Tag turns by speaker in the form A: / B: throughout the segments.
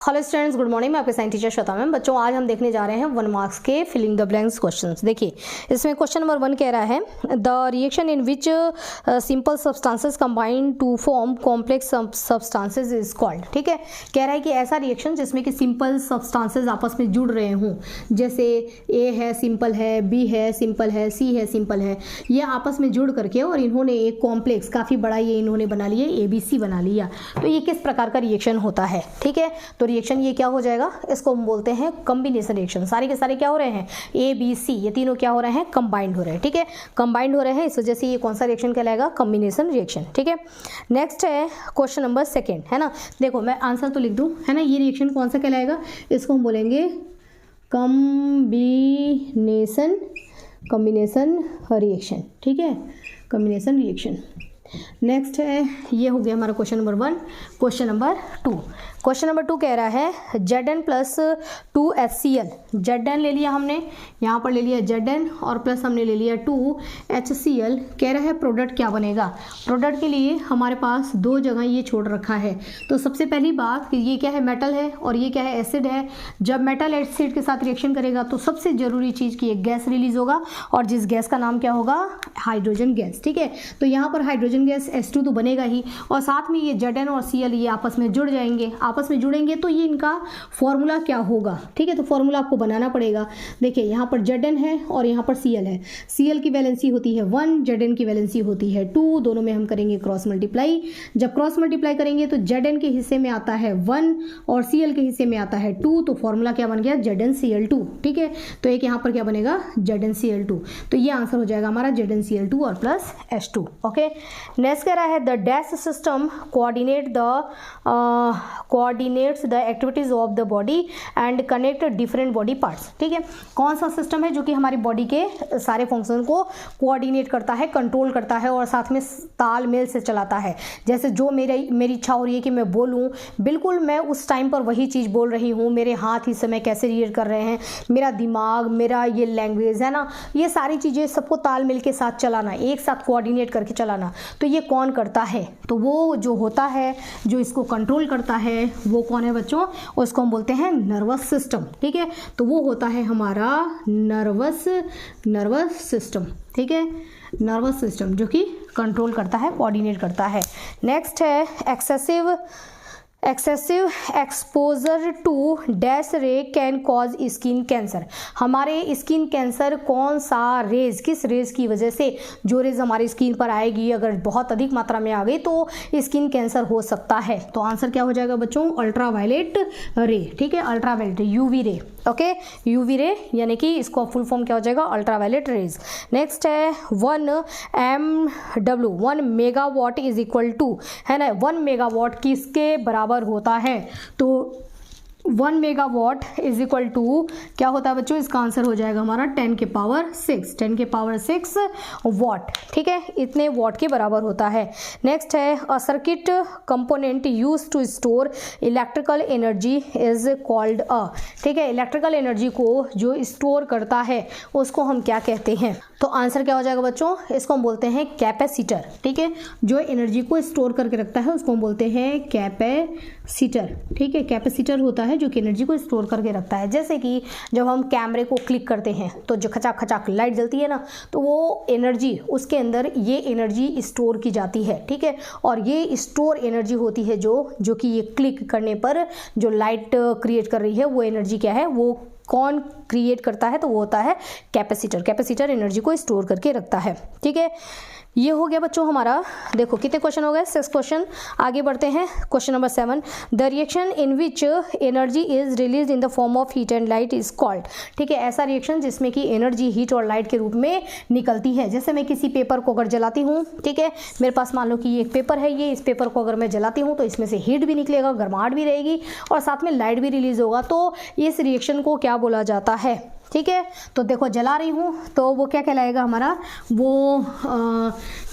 A: Hello students, good morning. मैं आपके science teacher Shweta ma'am. बच्चों, आज हम देखने जा रहे हैं 1 मार्क्स के फिलिंग द ब्लैंक्स क्वेश्चंस। देखिए, इसमें क्वेश्चन नंबर 1 कह रहा है the reaction in which simple substances combine to form complex substances is called. ठीक है, कह रहा है कि ऐसा रिएक्शन जिसमें कि सिंपल सब्सटेंसेस आपस में जुड़ रहे हों, जैसे ए है सिंपल है, बी है सिंपल है, सी है सिंपल है, ये आपस में जुड़ करके और इन्होंने एक कॉम्प्लेक्स काफ़ी बड़ा ये इन्होंने बना लिया, ABC बना लिया। तो ये किस प्रकार का रिएक्शन होता है। ठीक है, तो रिएक्शन ये क्या हो जाएगा, इसको हम बोलते हैं कॉम्बिनेशन रिएक्शन। सारे के सारे क्या हो रहे हैं, ABC, ये तीनों क्या हो रहे हैं, कंबाइंड हो रहे हैं। ठीक है, कंबाइंड हो रहे हैं, इस वजह से ये कौन सा रिएक्शन कहलाएगा, कॉम्बिनेशन रिएक्शन। ठीक है, नेक्स्ट है क्वेश्चन नंबर 2 है ना। देखो, मैं आंसर तो लिख दूं, है ना। ये रिएक्शन कौन सा कहलाएगा, इसको हम बोलेंगे कॉम्बिनेशन रिएक्शन। ठीक है, कॉम्बिनेशन रिएक्शन। नेक्स्ट है, ये हो गया हमारा question number 1। Question number 2, question number 2 कह रहा है Zn प्लस 2HCl। Zn ले लिया हमने, यहाँ पर ले लिया Zn और प्लस हमने ले लिया 2HCl। कह रहा है प्रोडक्ट क्या बनेगा। प्रोडक्ट के लिए हमारे पास 2 जगह ये छोड़ रखा है। तो सबसे पहली बात कि ये क्या है, मेटल है और ये क्या है, एसिड है। जब मेटल एसिड के साथ रिएक्शन करेगा तो सबसे ज़रूरी चीज़ की एक गैस रिलीज होगा और जिस गैस का नाम क्या होगा, हाइड्रोजन गैस। ठीक है, तो यहाँ पर हाइड्रोजन गैस H2 तो बनेगा ही और साथ में ये Zn और Cl ये आपस में जुड़ जाएंगे। आपस में जुड़ेंगे तो ये इनका फॉर्मूला क्या होगा। ठीक है, तो फॉर्मूला आपको बनाना पड़ेगा। देखिए, यहाँ पर Zn है और यहाँ पर Cl है। Cl की वैलेंसी होती है 1, Zn की वैलेंसी होती है 2। दोनों में हम करेंगे क्रॉस मल्टीप्लाई। जब क्रॉस मल्टीप्लाई करेंगे तो Zn के हिस्से में आता है 1 और Cl के हिस्से में आता है 2। तो फॉर्मूला क्या बन गया, ZnCl2। ठीक है, तो एक यहाँ पर क्या बनेगा, ZnCl2। तो ये आंसर हो जाएगा हमारा ZnCl2 और प्लस H2। ओके, नेक्स्ट कह रहा है the dash system coordinates the activities of the body and connect different body parts. ठीक है, कौन सा सिस्टम है जो कि हमारी बॉडी के सारे फंक्शन को कोऑर्डिनेट करता है, कंट्रोल करता है और साथ में तालमेल से चलाता है। जैसे जो मेरी इच्छा हो रही है कि मैं बोलूँ, बिल्कुल मैं उस टाइम पर वही चीज़ बोल रही हूँ। मेरे हाथ इस समय कैसे रिएक्ट कर रहे हैं, मेरा दिमाग, मेरा ये लैंग्वेज है ना, ये सारी चीज़ें सबको तालमेल के साथ चलाना, एक साथ कोऑर्डिनेट करके चलाना। तो ये कौन करता है, तो वो जो होता है, जो इसको कंट्रोल करता है, वो कौन है बच्चों, उसको हम बोलते हैं नर्वस सिस्टम। ठीक है, तो वो होता है हमारा नर्वस सिस्टम। ठीक है, नर्वस सिस्टम जो कि कंट्रोल करता है, कोऑर्डिनेट करता है। नेक्स्ट है एक्सेसिव एक्सपोजर टू डैश रे कैन कॉज स्किन कैंसर। हमारे स्किन कैंसर कौन सा रेज, किस रेज की वजह से जो रेज हमारी स्किन पर आएगी, अगर बहुत अधिक मात्रा में आ गई तो स्किन कैंसर हो सकता है। तो आंसर क्या हो जाएगा बच्चों, अल्ट्रावायलेट रे। ठीक है, अल्ट्रावायलेट UV रे। ओके, UV रे यानी कि इसको फुल फॉर्म क्या हो जाएगा, अल्ट्रावायलेट रेज। नेक्स्ट है 1 मेगावाट इज इक्वल टू, है ना, 1 मेगावाट किसके बराबर होता है। तो 1 मेगावाट इज इक्वल टू क्या होता है बच्चों, इसका आंसर हो जाएगा हमारा 10 के पावर 6 वाट। ठीक है, इतने वाट के बराबर होता है। नेक्स्ट है a circuit component use to store electrical energy is called a. ठीक है, इलेक्ट्रिकल एनर्जी को जो स्टोर करता है उसको हम क्या कहते हैं। तो आंसर क्या हो जाएगा बच्चों, इसको हम बोलते हैं कैपेसिटर। ठीक है, जो एनर्जी को स्टोर करके रखता है उसको हम बोलते हैं कैपेसिटर। ठीक है, कैपेसिटर होता है जो कि एनर्जी को स्टोर करके रखता है। जैसे कि जब हम कैमरे को क्लिक करते हैं तो जो खचाक खचाक लाइट जलती है ना, तो वो एनर्जी, उसके अंदर ये एनर्जी स्टोर की जाती है। ठीक है, और ये स्टोर एनर्जी होती है जो कि ये क्लिक करने पर जो लाइट क्रिएट कर रही है, वो एनर्जी क्या है, वो कौन क्रिएट करता है, तो वो होता है कैपेसिटर। कैपेसिटर एनर्जी को स्टोर करके रखता है। ठीक है, ये हो गया बच्चों हमारा। देखो कितने क्वेश्चन हो गए, 6 क्वेश्चन। आगे बढ़ते हैं, question number 7 the reaction in which energy is release in the form of heat and light is called. ठीक है, ऐसा रिएक्शन जिसमें कि एनर्जी हीट और लाइट के रूप में निकलती है। जैसे मैं किसी पेपर को अगर जलाती हूँ, ठीक है, मेरे पास मान लो कि ये एक पेपर है, ये इस पेपर को अगर मैं जलाती हूँ तो इसमें से हीट भी निकलेगा, गर्माहट भी रहेगी और साथ में लाइट भी रिलीज होगा। तो इस रिएक्शन को क्या बोला जाता है, ठीक है। तो देखो जला रही हूँ तो वो क्या कहलाएगा हमारा, वो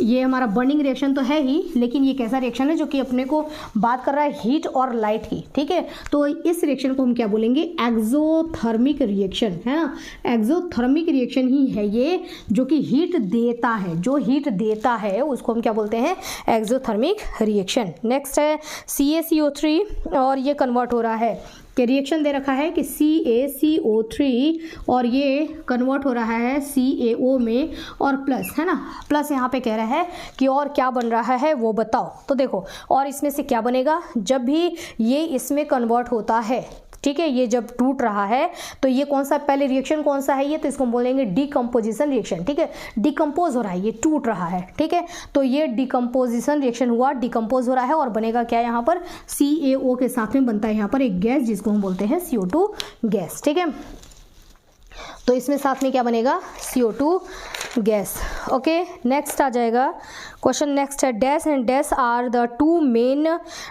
A: ये हमारा बर्निंग रिएक्शन तो है ही, लेकिन ये कैसा रिएक्शन है जो कि अपने को बात कर रहा है हीट और लाइट की, ठीक है। तो इस रिएक्शन को हम क्या बोलेंगे, एक्सोथर्मिक रिएक्शन, है ना। एक्सोथर्मिक रिएक्शन ही है ये जो कि हीट देता है, जो हीट देता है उसको हम क्या बोलते हैं, एक्सोथर्मिक रिएक्शन। नेक्स्ट है CaCO3 और ये कन्वर्ट हो रहा है कि रिएक्शन दे रखा है कि CaCO3 और ये कन्वर्ट हो रहा है CaO में और प्लस, है ना, प्लस यहाँ पे कह रहा है कि और क्या बन रहा है वो बताओ। तो देखो और इसमें से क्या बनेगा, जब भी ये इसमें कन्वर्ट होता है, ठीक है, ये जब टूट रहा है तो ये कौन सा पहले रिएक्शन कौन सा है ये, तो इसको हम बोलेंगे डिकम्पोजिशन रिएक्शन, ठीक है। डिकम्पोज हो रहा है, ये टूट रहा है, ठीक है। तो ये डिकम्पोजिशन रिएक्शन हुआ, डिकम्पोज हो रहा है और बनेगा क्या यहाँ पर, CaO के साथ में बनता है यहाँ पर एक गैस जिसको हम बोलते हैं CO2 गैस, ठीक है। तो इसमें साथ में क्या बनेगा, CO2 गैस। ओके, नेक्स्ट आ जाएगा क्वेश्चन, नेक्स्ट है dash and dash are the two main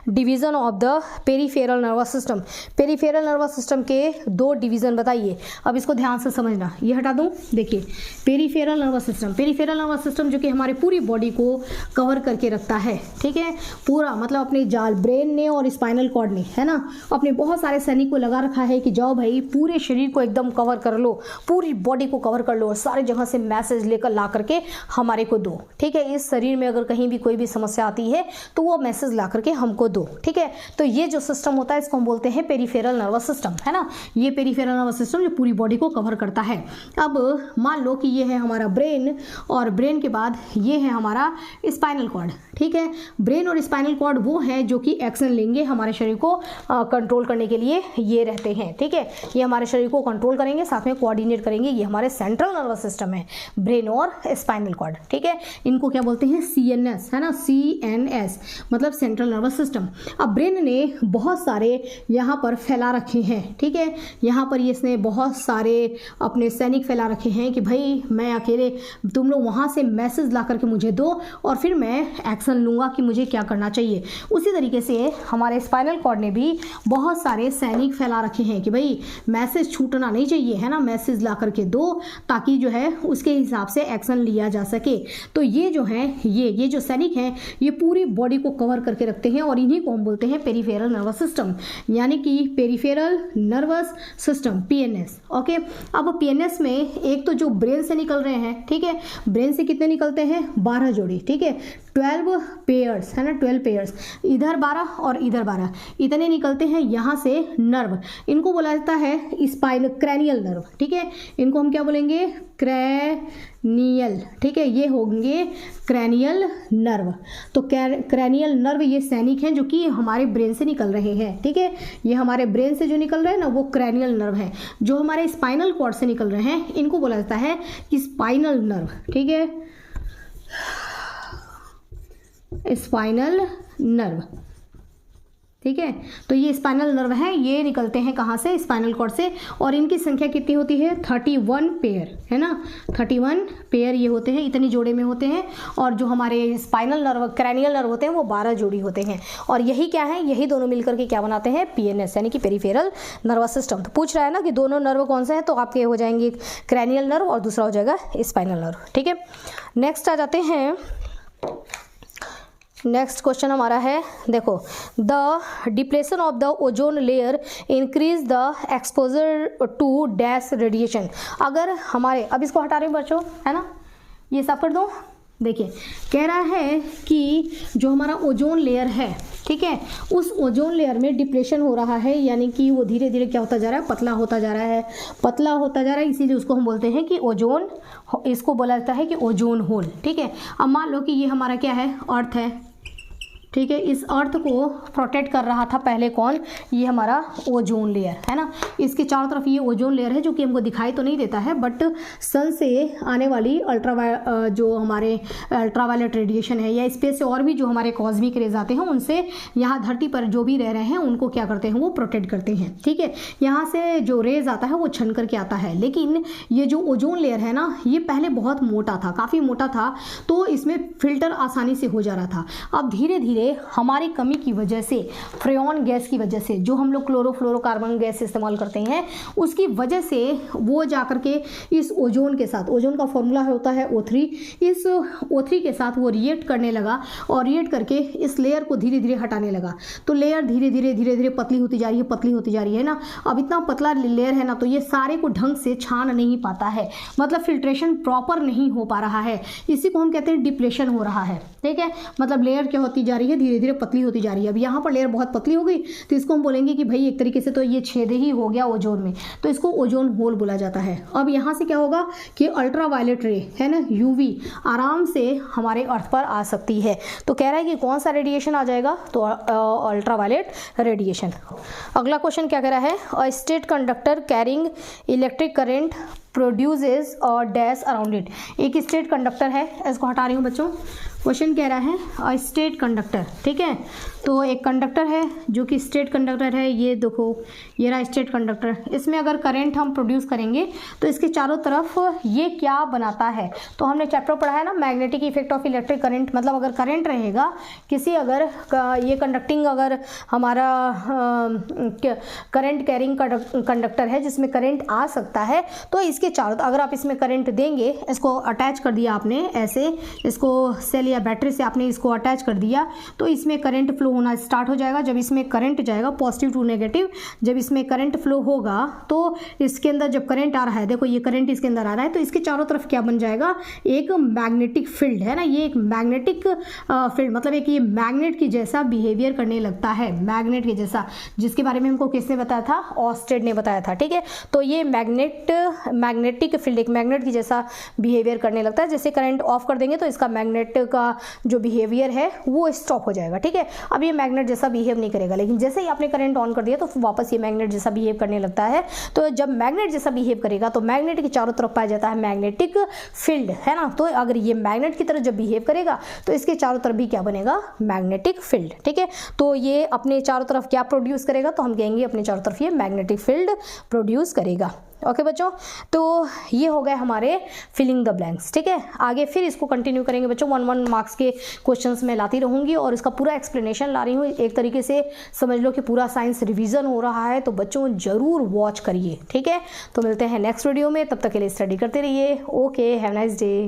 A: division of the peripheral nervous system. Peripheral nervous system के दो डिवीजन बताइए। अब इसको ध्यान से समझना, ये हटा दूं, देखिए peripheral nervous system, peripheral nervous system जो कि हमारे पूरी बॉडी को कवर करके रखता है, ठीक है, पूरा मतलब अपने जाल ब्रेन ने और स्पाइनल कॉर्ड ने, है ना, अपने बहुत सारे सैनिक को लगा रखा है कि जाओ भाई पूरे शरीर को एकदम कवर कर लो, पूरी बॉडी को कवर कर लो और सारे जगह से मैसेज लेकर ला करके हमारे को दो, ठीक है। इस शरीर में अगर कहीं भी कोई भी समस्या आती है तो वो मैसेज ला करके हमको दो, ठीक है। तो ये जो सिस्टम होता है इसको हम बोलते हैं पेरीफेरल नर्वस सिस्टम, है ना। ये पेरीफेरल नर्वस सिस्टम जो पूरी बॉडी को कवर करता है। अब मान लो कि ये है हमारा ब्रेन और ब्रेन के बाद ये है हमारा स्पाइनल कॉर्ड, ठीक है। ब्रेन और स्पाइनल कॉर्ड वो है जो कि एक्शन लेंगे हमारे शरीर को कंट्रोल करने के लिए, ये रहते हैं, ठीक है। ये हमारे शरीर को कंट्रोल करेंगे, साथ में कोऑर्डिनेट करेंगे, ये हमारे सेंट्रल नर्वस सिस्टम है, ब्रेन और स्पाइनल कॉर्ड, ठीक है। इनको क्या बोलते हैं, CNS, है ना, CNS मतलब सेंट्रल नर्वस सिस्टम। अब ब्रेन ने बहुत सारे यहाँ पर फैला रखे हैं, ठीक है, यहाँ पर ये इसने बहुत सारे अपने सैनिक फैला रखे हैं कि भाई मैं अकेले, तुम लोग वहाँ से मैसेज ला करके मुझे दो और फिर मैं एक्शन लूँगा कि मुझे क्या करना चाहिए। उसी तरीके से हमारे स्पाइनल कॉर्ड ने भी बहुत सारे सैनिक फैला रखे हैं कि भाई मैसेज छूटना नहीं चाहिए, है ना, मैसेज ला करके दो ताकि जो है उसके हिसाब से एक्शन लिया जा सके। तो ये जो है ये जो सैनिक हैं ये पूरी बॉडी को कवर करके रखते हैं और इन्हीं को हम बोलते हैं पेरीफेरल नर्वस सिस्टम, यानी कि peripheral nervous system, PNS। Okay, अब PNS में एक तो जो ब्रेन से निकल रहे हैं, ठीक है, ब्रेन से कितने निकलते हैं, 12 जोड़ी, ठीक है, 12 पेयर्स, है ना, 12 पेयर्स, इधर 12 और इधर 12, इतने निकलते हैं यहाँ से नर्व। इनको बोला जाता है स्पाइन क्रैनियल नर्व, ठीक है, इनको हम क्या बोलेंगे, क्रैनियल, ठीक है, ये होंगे क्रैनियल नर्व। तो क्रैनियल नर्व ये सैनिक हैं जो कि हमारे ब्रेन से निकल रहे हैं, ठीक है, ये हमारे ब्रेन से जो निकल रहे हैं ना वो क्रैनियल नर्व है। जो हमारे स्पाइनल कॉर्ड से निकल रहे हैं इनको बोला जाता है स्पाइनल नर्व, ठीक है, स्पाइनल नर्व, ठीक है। तो ये स्पाइनल नर्व है, ये निकलते हैं कहाँ से, स्पाइनल कॉर्ड से, और इनकी संख्या कितनी होती है, 31 पेयर, है ना, 31 पेयर ये होते हैं, इतनी जोड़े में होते हैं। और जो हमारे स्पाइनल नर्व, क्रैनियल नर्व होते हैं वो 12 जोड़ी होते हैं। और यही क्या है, यही दोनों मिलकर के क्या बनाते हैं, PNS, यानी कि पेरीफेरल नर्वस सिस्टम। तो पूछ रहा है ना कि दोनों नर्व कौन से हैं, तो आपके हो जाएंगे क्रैनियल नर्व और दूसरा हो जाएगा स्पाइनल नर्व, ठीक है। नेक्स्ट आ जाते हैं, नेक्स्ट क्वेश्चन हमारा है, देखो, the depression of the ozone layer increase the exposure to dash radiation. अगर हमारे, अब इसको हटा रहे हैं बच्चों, है ना, ये साफ कर दो। देखिए कह रहा है कि जो हमारा ओजोन लेयर है, ठीक है, उस ओजोन लेयर में डिप्रेशन हो रहा है, यानी कि वो धीरे धीरे क्या होता जा रहा है, पतला होता जा रहा है, पतला होता जा रहा है, इसीलिए उसको हम बोलते हैं कि ओजोन, इसको बोला जाता है कि ओजोन होल, ठीक है। अब मान लो कि ये हमारा क्या है, अर्थ है, ठीक है, इस अर्थ को प्रोटेक्ट कर रहा था पहले कौन, ये हमारा ओजोन लेयर, है ना। इसके चारों तरफ ये ओजोन लेयर है जो कि हमको दिखाई तो नहीं देता है, बट सन से आने वाली जो हमारे अल्ट्रावायलेट रेडिएशन है या स्पेस से और भी जो हमारे कॉस्मिक रेज आते हैं उनसे यहाँ धरती पर जो भी रह रहे हैं उनको क्या करते हैं, वो प्रोटेक्ट करते हैं, ठीक है। यहाँ से जो रेज आता है वो छन करके आता है, लेकिन ये जो ओजोन लेयर है ना ये पहले बहुत मोटा था, काफ़ी मोटा था, तो इसमें फिल्टर आसानी से हो जा रहा था। अब धीरे धीरे हमारी कमी की वजह से, फ्रेऑन गैस की वजह से, जो हम लोग क्लोरोफ्लोरोकार्बन गैस इस्तेमाल करते हैं उसकी वजह से वो जाकर के इस ओजोन के साथ, ओजोन का फॉर्मूला होता है O3, इस O3 के साथ वो रिएक्ट करने लगा और रिएक्ट करके इस लेयर को धीरे धीरे हटाने लगा। तो लेयर धीरे धीरे पतली होती जा रही है, पतली होती जा रही है ना। अब इतना पतला लेयर है ना, तो ये सारे को ढंग से छान नहीं पाता है, मतलब फिल्ट्रेशन प्रॉपर नहीं हो पा रहा है। इसी को हम कहते हैं डिप्लेशन हो रहा है, ठीक है। मतलब लेयर क्या होती जा रही है, धीरे धीरे पतली होती जा रही है। अब यहाँ पर लेयर बहुत पतली हो गई तो इसको हम बोलेंगे कि भाई एक तरीके से तो ये छेद ही हो गया ओजोन में, तो इसको ओजोन होल बोला जाता है। अब यहाँ से क्या होगा कि अल्ट्रावायलेट रे है ना, यूवी आराम से हमारे अर्थ पर आ सकती है। तो कह रहा है कि कौन सा रेडिएशन आ जाएगा, तो अल्ट्रावायलेट रेडिएशन। अगला क्वेश्चन क्या कह रहा है, a state conductor carrying electric current produces और डैश अराउंड इट। एक स्टेट कंडक्टर है, इसको हटा रही हूँ बच्चों। क्वेश्चन कह रहा है अ स्टेट कंडक्टर, ठीक है। तो एक कंडक्टर है जो कि स्टेट कंडक्टर है, ये देखो ये रहा स्टेट कंडक्टर। इसमें अगर करंट हम प्रोड्यूस करेंगे तो इसके चारों तरफ ये क्या बनाता है, तो हमने चैप्टर पढ़ा है ना magnetic effect of electric current. मतलब अगर करंट रहेगा किसी, अगर ये कंडक्टिंग, अगर हमारा करंट कैरिंग कंडक्टर है जिसमें करंट आ सकता है, तो इसके चारों, अगर आप इसमें करंट देंगे, इसको अटैच कर दिया आपने ऐसे, इसको सेल या बैटरी से आपने इसको अटैच कर दिया, तो इसमें करंट फ्लो होना स्टार्ट हो जाएगा। जब इसमें करंट जाएगा पॉजिटिव टू नेगेटिव, जब इसमें करंट फ्लो होगा तो इसके अंदर जब करंट आ रहा है, देखो ये करंट इसके अंदर आ रहा है, तो इसके चारों तरफ क्या बन जाएगा, एक मैग्नेटिक फील्ड है ना। ये एक मैग्नेटिक फील्ड, मतलब एक ये मैग्नेट की जैसा बिहेवियर करने लगता है, मैग्नेट के जैसा, जिसके बारे में हमको किसने बताया था, ऑस्टेड ने बताया था, ठीक है। तो ये मैग्नेटिक फील्ड एक मैग्नेट की जैसा बिहेवियर करने लगता है। जैसे करंट ऑफ कर देंगे तो इसका मैग्नेट का जो बिहेवियर है वो स्टॉप हो जाएगा, ठीक है। अब ये मैग्नेट जैसा बिहेव नहीं करेगा, लेकिन जैसे ही आपने करंट ऑन कर दिया तो वापस ये मैग्नेट जैसा बिहेव करने लगता है। तो जब मैग्नेट जैसा बिहेव करेगा तो मैग्नेट के चारों तरफ पाया जाता है मैग्नेटिक फील्ड, है ना। तो अगर ये मैग्नेट की तरह जब बिहेव करेगा तो इसके चारों तरफ भी क्या बनेगा, मैग्नेटिक फील्ड, ठीक है। तो ये अपने चारों तरफ क्या प्रोड्यूस करेगा, तो हम कहेंगे अपने चारों तरफ ये मैग्नेटिक फील्ड प्रोड्यूस करेगा। ओके बच्चों, तो ये हो गए हमारे फिलिंग द ब्लैंक्स, ठीक है। आगे फिर इसको कंटिन्यू करेंगे बच्चों, 1 मार्क्स के क्वेश्चंस में लाती रहूंगी और इसका पूरा एक्सप्लेनेशन ला रही हूँ। एक तरीके से समझ लो कि पूरा साइंस रिवीजन हो रहा है, तो बच्चों जरूर वॉच करिए, ठीक है। तो मिलते हैं नेक्स्ट वीडियो में, तब तक के लिए स्टडी करते रहिए। Okay, have nice day.